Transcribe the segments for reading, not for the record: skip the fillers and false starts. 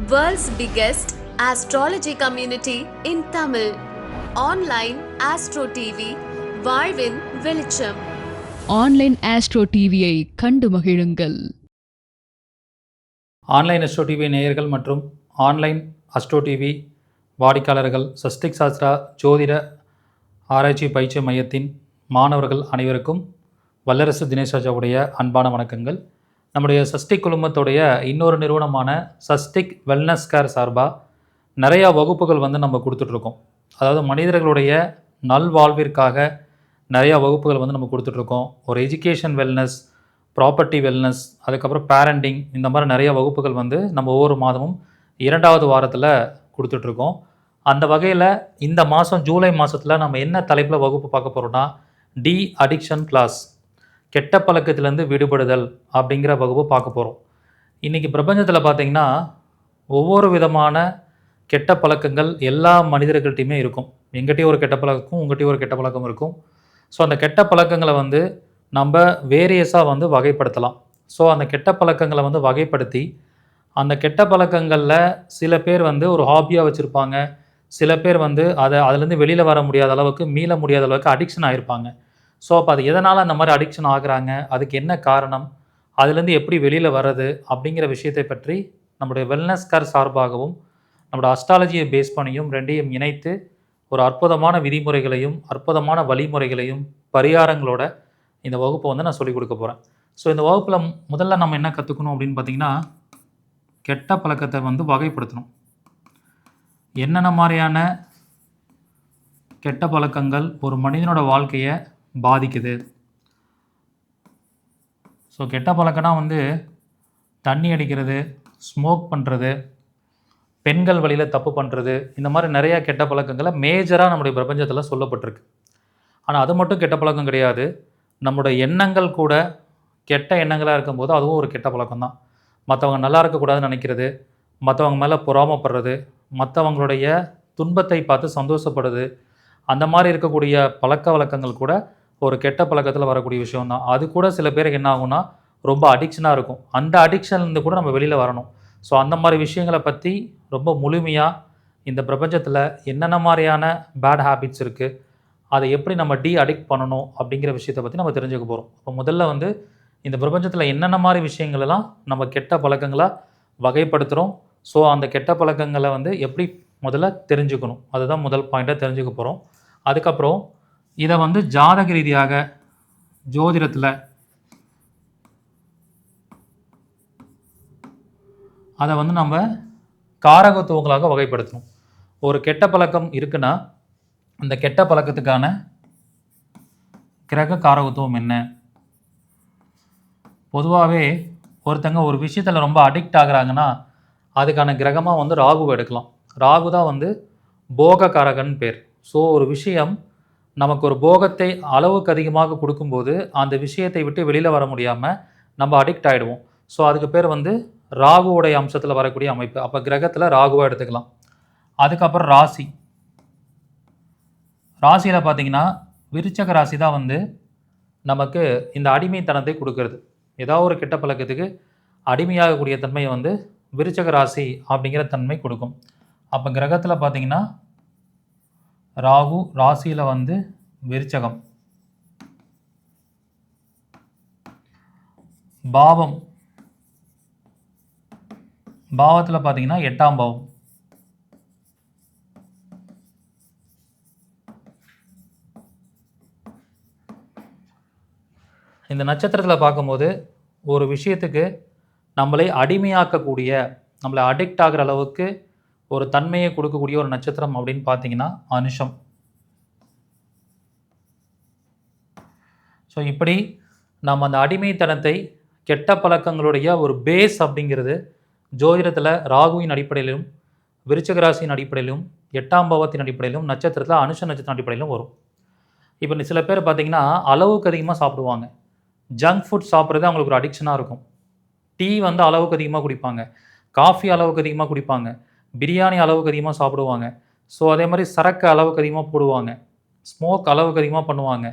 World's biggest astrology community in Tamil. Online Astro TV, வாழ்வின் வெளிச்சம். Online astro டிவியை கண்டு மகிழுங்கள். ஆன்லைன் அஸ்ட்ரோ டிவி நேயர்கள் மற்றும் ஆன்லைன் அஸ்ட்ரோ டிவி வாடிக்கையாளர்கள் சஸ்டிக் சாஸ்திரா ஜோதிட ஆராய்ச்சி பயிற்சி மையத்தின் மாணவர்கள் அனைவருக்கும் வல்லரசு தினேஷ் ராஜாவுடைய அன்பான வணக்கங்கள். நம்முடைய சஸ்டிக் குழுமத்துடைய இன்னொரு நிறுவனமான சஸ்டிக் வெல்னஸ் கேர் சார்பாக நிறையா வகுப்புகள் நம்ம கொடுத்துட்ருக்கோம். அதாவது மனிதர்களுடைய நல்வாழ்விற்காக நிறையா வகுப்புகள் நம்ம கொடுத்துட்ருக்கோம். ஒரு எஜுகேஷன் வெல்னஸ், ப்ராப்பர்ட்டி வெல்னஸ், அதுக்கப்புறம் பேரண்டிங், இந்த மாதிரி நிறைய வகுப்புகள் நம்ம ஒவ்வொரு மாதமும் 2வது வாரத்தில் கொடுத்துட்ருக்கோம். அந்த வகையில் இந்த மாதம் ஜூலை மாதத்தில் நம்ம என்ன தலைப்பில் வகுப்பு பார்க்க போகிறோம்னா டி அடிக்ஷன் கிளாஸ், கெட்ட பழக்கத்திலேருந்து விடுபடுதல் அப்படிங்கிற வகுப்பு பார்க்க போகிறோம். இன்றைக்கி பிரபஞ்சத்தில் பார்த்திங்கன்னா ஒவ்வொரு விதமான கெட்ட பழக்கங்கள் எல்லா மனிதர்கள்ட்டையுமே இருக்கும். எங்கிட்டையும் ஒரு கெட்ட பழக்கம், உங்கள்கிட்டையும் ஒரு கெட்ட பழக்கம் இருக்கும். ஸோ அந்த கெட்ட பழக்கங்களை நம்ம வேரியஸாக வகைப்படுத்தலாம். ஸோ அந்த கெட்ட பழக்கங்களை வகைப்படுத்தி அந்த கெட்ட பழக்கங்களில் சில பேர் ஒரு ஹாபியாக வச்சுருப்பாங்க. சில பேர் அதுலேருந்து வெளியில் வர முடியாத அளவுக்கு, மீள முடியாத அளவுக்கு அடிக்ஷன் ஆகிருப்பாங்க. ஸோ அப்போ அது எதனால் அந்த மாதிரி அடிக்ஷன் ஆகுறாங்க, அதுக்கு என்ன காரணம், அதுலேருந்து எப்படி வெளியில் வர்றது அப்படிங்கிற விஷயத்தை பற்றி நம்முடைய வெல்னஸ் கேர் சார்பாகவும் நம்மளோட அஸ்ட்ராலஜியை பேஸ் பண்ணியும் ரெண்டையும் இணைத்து ஒரு அற்புதமான விதிமுறைகளையும் அற்புதமான வழிமுறைகளையும் பரிகாரங்களோட இந்த வகுப்பை நான் சொல்லிக் கொடுக்க போகிறேன். ஸோ இந்த வகுப்பில் முதல்ல நம்ம என்ன கற்றுக்கணும் அப்படின்னு பார்த்திங்கன்னா, கெட்ட பழக்கத்தை வகைப்படுத்தணும். என்னென்ன மாதிரியான கெட்ட பழக்கங்கள் ஒரு மனிதனோட வாழ்க்கையை பாதிக்குது. ஸோ கெட்ட பழக்கம்னா தண்ணி அடிக்கிறது, ஸ்மோக் பண்ணுறது, பெண்கள் வழியில் தப்பு பண்ணுறது, இந்த மாதிரி நிறையா கெட்ட பழக்கங்களை மேஜராக நம்முடைய பிரபஞ்சத்தில் சொல்லப்பட்டிருக்கு. ஆனால் அது மட்டும் கெட்ட பழக்கம் கிடையாது. நம்முடைய எண்ணங்கள் கூட கெட்ட எண்ணங்களாக இருக்கும்போது அதுவும் ஒரு கெட்ட பழக்கம் தான். மற்றவங்க நல்லா இருக்கக்கூடாதுன்னு நினைக்கிறது, மற்றவங்க மேலே பொறாமப்படுறது, மற்றவங்களுடைய துன்பத்தை பார்த்து சந்தோஷப்படுறது, அந்த மாதிரி இருக்கக்கூடிய பழக்க வழக்கங்கள் கூட ஒரு கெட்ட பழக்கத்தில் வரக்கூடிய விஷயம் தான். அது கூட சில பேருக்கு என்ன ஆகும்னா ரொம்ப அடிக்ஷனாக இருக்கும். அந்த அடிக்ஷன்லேருந்து கூட நம்ம வெளியில் வரணும். ஸோ அந்த மாதிரி விஷயங்களை பற்றி ரொம்ப முழுமையாக இந்த பிரபஞ்சத்தில் என்னென்ன மாதிரியான பேட் ஹேபிட்ஸ் இருக்குது, அதை எப்படி நம்ம அடிக்ட் பண்ணணும் அப்படிங்கிற விஷயத்தை பற்றி நம்ம தெரிஞ்சுக்க போகிறோம். இப்போ முதல்ல இந்த பிரபஞ்சத்தில் என்னென்ன மாதிரி விஷயங்களெல்லாம் நம்ம கெட்ட பழக்கங்களாக வகைப்படுத்துகிறோம். ஸோ அந்த கெட்ட பழக்கங்களை எப்படி முதல்ல தெரிஞ்சுக்கணும், அதுதான் முதல் பாயிண்ட்டாக தெரிஞ்சுக்க போகிறோம். அதுக்கப்புறம் இதை ஜாதக ரீதியாக ஜோதிடத்தில் அதை நம்ம காரகத்துவங்களாக வகைப்படுத்தணும். ஒரு கெட்ட பழக்கம் இருக்குன்னா அந்த கெட்ட பழக்கத்துக்கான கிரக காரகத்துவம் என்ன. பொதுவாகவே ஒருத்தங்க ஒரு விஷயத்தில் ரொம்ப அடிக்ட் ஆகுறாங்கன்னா அதுக்கான கிரகமாக ராகுவை எடுக்கலாம். ராகு தான் போக காரகன் பேர். ஸோ ஒரு விஷயம் நமக்கு ஒரு போகத்தை அளவுக்கு அதிகமாக கொடுக்கும்போது அந்த விஷயத்தை விட்டு வெளியில் வர முடியாமல் நம்ம அடிக்ட் ஆகிடுவோம். ஸோ அதுக்கு பேர் ராகுவோடைய அம்சத்தில் வரக்கூடிய அமைப்பு. அப்போ கிரகத்தில் ராகுவை எடுத்துக்கலாம். அதுக்கப்புறம் ராசியில் பார்த்திங்கன்னா விருச்சக ராசி தான் நமக்கு இந்த அடிமைத்தனத்தை கொடுக்கறது. ஏதாவது ஒரு கெட்ட பழக்கத்துக்கு அடிமையாகக்கூடிய தன்மையை விருச்சக ராசி அப்படிங்கிற தன்மை கொடுக்கும். அப்போ கிரகத்தில் பார்த்திங்கன்னா ராகு, ராசியில் விருச்சகம். பாவத்தில் பார்த்தீங்கன்னா 8ஆம் பாவம். இந்த நட்சத்திரத்தில் பார்க்கும்போது ஒரு விஷயத்துக்கு நம்மளை அடிமையாக்கக்கூடிய, நம்மளை அடிக்ட் ஆகிற அளவுக்கு ஒரு தன்மையை கொடுக்கக்கூடிய ஒரு நட்சத்திரம் அப்படின்னு பார்த்தீங்கன்னா அனுஷம். ஸோ இப்படி நம்ம அந்த அடிமைத்தனத்தை, கெட்ட பழக்கங்களுடைய ஒரு பேஸ் அப்படிங்கிறது ஜோதிடத்தில் ராகுவின் அடிப்படையிலும், விருச்சிக ராசியின் அடிப்படையிலும், 8ஆம் பாவத்தின் அடிப்படையிலும், நட்சத்திரத்தில் அனுஷ நட்சத்திரம் அடிப்படையிலும் வரும். இப்போ சில பேர் பார்த்திங்கன்னா அளவுக்கு அதிகமாக சாப்பிடுவாங்க. ஜங்க் ஃபுட் சாப்பிட்றது அவங்களுக்கு ஒரு அடிக்ஷனாக இருக்கும். டீ அளவுக்கு அதிகமாக குடிப்பாங்க, காஃபி அளவுக்கு அதிகமாக குடிப்பாங்க, பிரியாணி அளவுக்கு அதிகமாக சாப்பிடுவாங்க. ஸோ அதே மாதிரி சரக்கு அளவுக்கு அதிகமாக போடுவாங்க, ஸ்மோக் அளவுக்கு அதிகமாக பண்ணுவாங்க.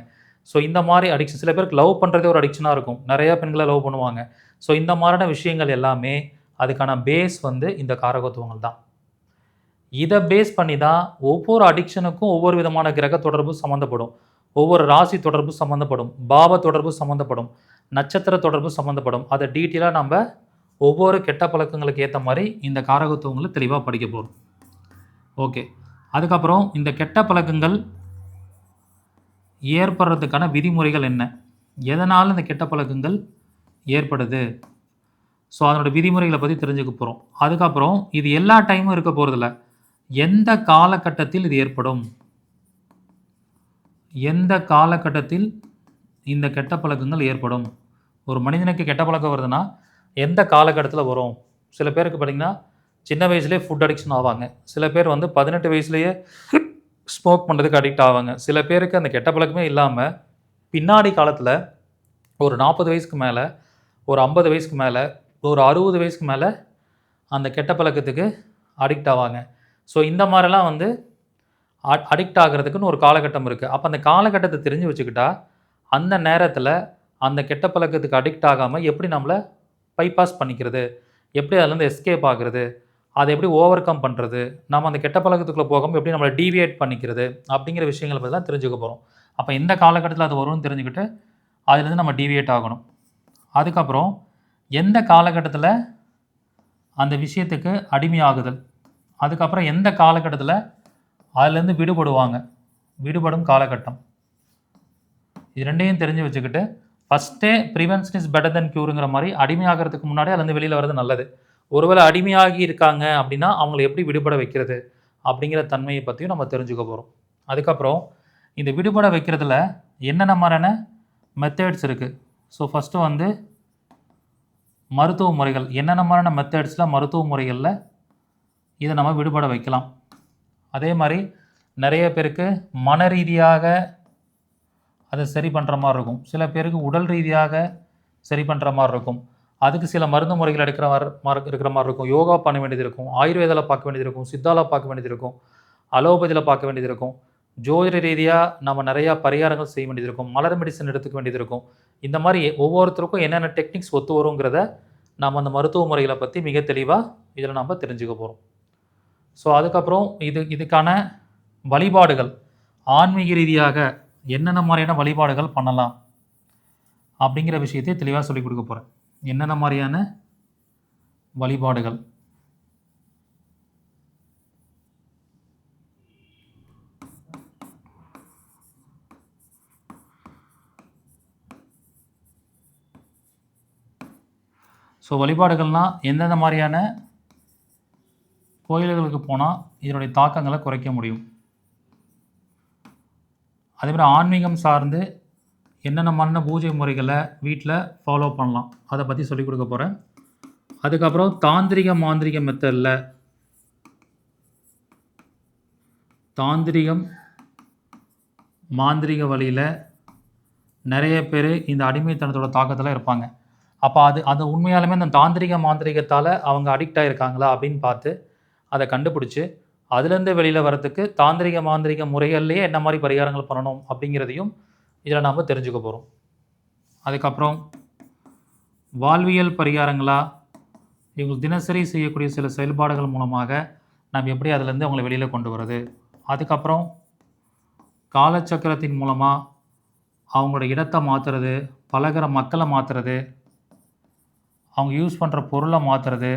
ஸோ இந்த மாதிரி சில பேருக்கு லவ் பண்ணுறதே ஒரு அடிக்ஷனாக இருக்கும். நிறையா பெண்களை லவ் பண்ணுவாங்க. ஸோ இந்த மாதிரியான விஷயங்கள் எல்லாமே அதுக்கான பேஸ் வந்து இந்த காரகத்துவங்கள் தான். இதை பேஸ் பண்ணி தான் ஒவ்வொரு அடிக்ஷனுக்கும் ஒவ்வொரு விதமான கிரக தொடர்பு சம்மந்தப்படும், ஒவ்வொரு ராசி தொடர்பு சம்மந்தப்படும், பாவ தொடர்பு சம்மந்தப்படும், நட்சத்திர தொடர்பு சம்மந்தப்படும். அதை டீட்டெயிலாக நம்ம ஒவ்வொரு கெட்ட பழக்கங்களுக்கு ஏற்ற மாதிரி இந்த காரகத்துவங்களை தெளிவாக படிக்க போகிறோம். ஓகே, அதுக்கப்புறம் இந்த கெட்ட பழக்கங்கள் ஏற்படுறதுக்கான விதிமுறைகள் என்ன, எதனால் இந்த கெட்ட பழக்கங்கள் ஏற்படுது, ஸோ அதனோட விதிமுறைகளை பற்றி தெரிஞ்சுக்க போகிறோம். அதுக்கப்புறம் இது எல்லா டைமும் இருக்க போகிறதில்ல, எந்த காலகட்டத்தில் இது ஏற்படும், எந்த காலகட்டத்தில் இந்த கெட்ட பழக்கங்கள் ஏற்படும். ஒரு மனிதனுக்கு கெட்ட பழக்கம் வருதுன்னா எந்த காலகட்டத்தில் வரும். சில பேருக்கு பார்த்திங்கன்னா சின்ன வயசுலேயே ஃபுட் அடிக்ஷன் ஆவாங்க, சில பேர் வந்து 18 வயசுலேயே ஸ்மோக் பண்ணுறதுக்கு அடிக்ட் ஆவாங்க, சில பேருக்கு அந்த கெட்ட பழக்கமே இல்லாமல் பின்னாடி காலத்தில் ஒரு 40 வயசுக்கு மேலே, ஒரு 50 வயசுக்கு மேலே, ஒரு 60 வயசுக்கு மேலே அந்த கெட்ட பழக்கத்துக்கு அடிக்ட் ஆவாங்க. ஸோ இந்த மாதிரிலாம் வந்து அடிக்ட் ஆகிறதுக்குன்னு ஒரு காலகட்டம் இருக்குது. அப்போ அந்த காலகட்டத்தை தெரிஞ்சு வச்சுக்கிட்டா அந்த நேரத்தில் அந்த கெட்ட பழக்கத்துக்கு அடிக்ட் ஆகாமல் எப்படி நம்மளை பைபாஸ் பண்ணிக்கிறது, எப்படி அதுலேருந்து எஸ்கேப் ஆகுறது, அதை எப்படி ஓவர் கம் பண்ணுறது, நம்ம அந்த கெட்ட பழக்கத்துக்குள்ளே போகாமல் எப்படி நம்மளை டீவியேட் பண்ணிக்கிறது அப்படிங்கிற விஷயங்களை பற்றி தான் தெரிஞ்சுக்க போகிறோம். அப்போ எந்த காலகட்டத்தில் அது வரும்னு தெரிஞ்சுக்கிட்டு அதுலேருந்து நம்ம டீவியேட் ஆகணும். அதுக்கப்புறம் எந்த காலகட்டத்தில் அந்த விஷயத்துக்கு அடிமையாகுதல், அதுக்கப்புறம் எந்த காலகட்டத்தில் அதுலேருந்து விடுபடுவாங்க, விடுபடும் காலகட்டம், இது ரெண்டையும் தெரிஞ்சு வச்சுக்கிட்டு ஃபஸ்ட்டே ப்ரிவென்ஷன் இஸ் பெட்டர் தென் க்யூருங்கிற மாதிரி அடிமையாகிறதுக்கு முன்னாடி அதுலேருந்து வெளியில் வர்றது நல்லது. ஒருவேளை அடிமையாகி இருக்காங்க அப்படின்னா அவங்கள எப்படி விடுபட வைக்கிறது அப்படிங்கிற தன்மையை பற்றியும் நம்ம தெரிஞ்சுக்க போகிறோம். அதுக்கப்புறம் இந்த விடுபட வைக்கிறதுல என்னென்ன மாதிரியான மெத்தட்ஸ் இருக்குது. ஸோ ஃபஸ்ட்டு வந்து மருத்துவ முறைகள், என்னென்ன மாதிரியான மெத்தட்ஸில் மருத்துவ முறைகளில் இதை நம்ம விடுபட வைக்கலாம். அதே மாதிரி நிறைய பேருக்கு மன ரீதியாக அதை சரி பண்ணுற மாதிரி இருக்கும், சில பேருக்கு உடல் ரீதியாக சரி பண்ணுற மாதிரி இருக்கும், அதுக்கு சில மருந்து முறைகள் இருக்கிற மாதிரி இருக்கும், யோகா பண்ண வேண்டியது இருக்கும், ஆயுர்வேதாவில் பார்க்க வேண்டியது இருக்கும், சித்தாவில் பார்க்க வேண்டியது இருக்கும், அலோபதியில் பார்க்க வேண்டியது இருக்கும், ஜோதிட ரீதியாக நம்ம நிறையா பரிகாரங்கள் செய்ய வேண்டியது இருக்கும், மலர் மெடிசன் எடுத்துக்க வேண்டியது இருக்கும். இந்த மாதிரி ஒவ்வொருத்தருக்கும் என்னென்ன டெக்னிக்ஸ் ஒத்து வருங்கிறத நம்ம அந்த மருத்துவ முறைகளை பற்றி மிக தெளிவாக இதில் நம்ம தெரிஞ்சுக்க போகிறோம். ஸோ அதுக்கப்புறம் இதுக்கான வழிபாடுகள், ஆன்மீக ரீதியாக என்னென்ன மாதிரியான வழிபாடுகள் பண்ணலாம் அப்படிங்கிற விஷயத்தை தெளிவாக சொல்லிக் கொடுக்க போகிறேன். என்னென்ன மாதிரியான வழிபாடுகள், ஸோ வழிபாடுகள்னால் எந்தெந்த மாதிரியான கோயில்களுக்கு போனால் இதனுடைய தாக்கங்களை குறைக்க முடியும், அதேமாதிரி ஆன்மீகம் சார்ந்து என்னென்ன மாதிரியான பூஜை முறைகளை வீட்டில் ஃபாலோ பண்ணலாம் அதை பற்றி சொல்லிக் கொடுக்க போகிறேன். அதுக்கப்புறம் தாந்திரிக மாந்திரிக மெத்தடில், தாந்திரிகம் மாந்திரிக வழியில் நிறைய பேர் இந்த அடிமைத்தனத்தோட தாக்கத்தில் இருப்பாங்க. அப்போ அது உண்மையாலுமே அந்த தாந்திரிக மாந்திரிகத்தால் அவங்க அடிக்ட் ஆகிருக்காங்களா அப்படின்னு பார்த்து அதை கண்டுபிடிச்சி அதுலேருந்து வெளியில் வரத்துக்கு தாந்திரிக மாந்திரிக முறைகள்லேயே என்ன மாதிரி பரிகாரங்கள் பண்ணணும் அப்படிங்கிறதையும் இதில் நாம் தெரிஞ்சுக்க போகிறோம். அதுக்கப்புறம் வாழ்வியல் பரிகாரங்களாக இவங்க தினசரி செய்யக்கூடிய சில செயல்பாடுகள் மூலமாக நம்ம எப்படி அதிலேருந்து அவங்களை வெளியில் கொண்டு வர்றது, அதுக்கப்புறம் காலச்சக்கரத்தின் மூலமாக அவங்களோட இடத்தை மாற்றுறது, பழகிற மக்களை மாற்றுறது, அவங்க யூஸ் பண்ணுற பொருளை மாற்றுறது,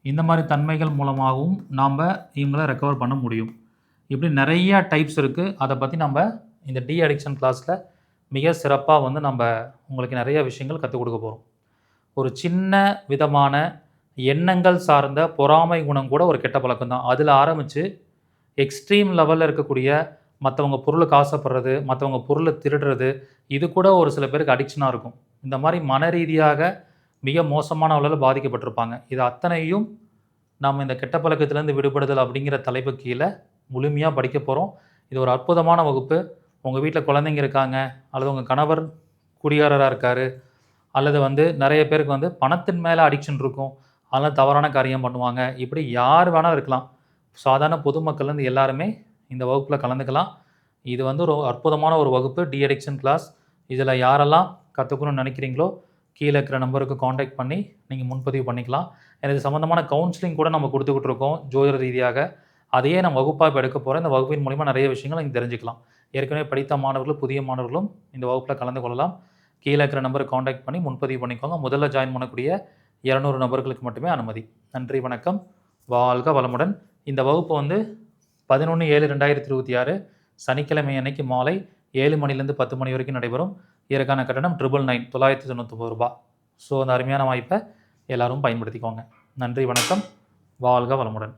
இந்த மாதிரி தன்மைகள் மூலமாகவும் நாம் இவங்களை ரெக்கவர் பண்ண முடியும். இப்படி நிறைய டைப்ஸ் இருக்குது. அதை பற்றி நம்ம இந்த டி அடிக்ஷன் கிளாஸில் மிக சிறப்பாக வந்து நம்ம உங்களுக்கு நிறைய விஷயங்கள் கற்றுக் கொடுக்க போகிறோம். ஒரு சின்ன விதமான எண்ணங்கள் சார்ந்த பொறாமை குணம் கூட ஒரு கெட்ட பழக்கம் தான். அதில் ஆரம்பித்து எக்ஸ்ட்ரீம் லெவலில் இருக்கக்கூடிய மற்றவங்க பொருளுக்கு ஆசைப்படுறது, மற்றவங்க பொருளை திருடுறது, இது கூட ஒரு சில பேருக்கு அடிக்ஷனாக இருக்கும். இந்த மாதிரி மன ரீதியாக மிக மோசமான அளவில் பாதிக்கப்பட்டிருப்பாங்க. இது அத்தனையும் நாம் இந்த கெட்ட பழக்கத்திலேருந்து விடுபடுதல் அப்படிங்கிற தலைப்பு கீழே முழுமையாக படிக்க போகிறோம். இது ஒரு அற்புதமான வகுப்பு. உங்கள் வீட்டில் குழந்தைங்க இருக்காங்க, அல்லது உங்கள் கணவர் குடிகாரராக இருக்கார், அல்லது வந்து நிறைய பேருக்கு வந்து பணத்தின் மேலே அடிக்ஷன் இருக்கும், அதனால் தவறான காரியம் பண்ணுவாங்க, இப்படி யார் வேணால் இருக்கலாம். சாதாரண பொதுமக்கள்லேருந்து எல்லாருமே இந்த வகுப்பில் கலந்துக்கலாம். இது வந்து ஒரு அற்புதமான ஒரு வகுப்பு, டி அடிக்ஷன் கிளாஸ். இதில் யாரெல்லாம் கற்றுக்கணும்னு நினைக்கிறீங்களோ கீழே இருக்கிற நம்பருக்கு காண்டாக்ட் பண்ணி நீங்கள் முன்பதிவு பண்ணிக்கலாம். எனக்கு சம்மந்தமான கவுன்சிலிங் கூட நம்ம கொடுத்துக்கிட்டு இருக்கோம் ஜோதிட ரீதியாக. அதையே நான் வகுப்பாக இப்போ எடுக்க போகிறேன். இந்த வகுப்பின் மூலிமா நிறைய விஷயங்கள் நீங்கள் தெரிஞ்சுக்கலாம். ஏற்கனவே படித்த மாணவர்களும் புதிய மாணவர்களும் இந்த வகுப்பில் கலந்து கொள்ளலாம். கீழே இருக்கிற நம்பருக்கு காண்டாக்ட் பண்ணி முன்பதிவு பண்ணிக்கோங்க. முதல்ல ஜாயின் பண்ணக்கூடிய 200 நபர்களுக்கு மட்டுமே அனுமதி. நன்றி, வணக்கம், வாழ்க வளமுடன். இந்த வகுப்பு வந்து 11/7/2026 சனிக்கிழமை அன்னைக்கு மாலை 7 மணிலேருந்து 10 மணி வரைக்கும் நடைபெறும். இதற்கான கட்டணம் 999 ரூபாய். ஸோ அந்த அருமையான வாய்ப்பை எல்லாரும் பயன்படுத்திக்கோங்க. நன்றி, வணக்கம், வாழ்க வளமுடன்.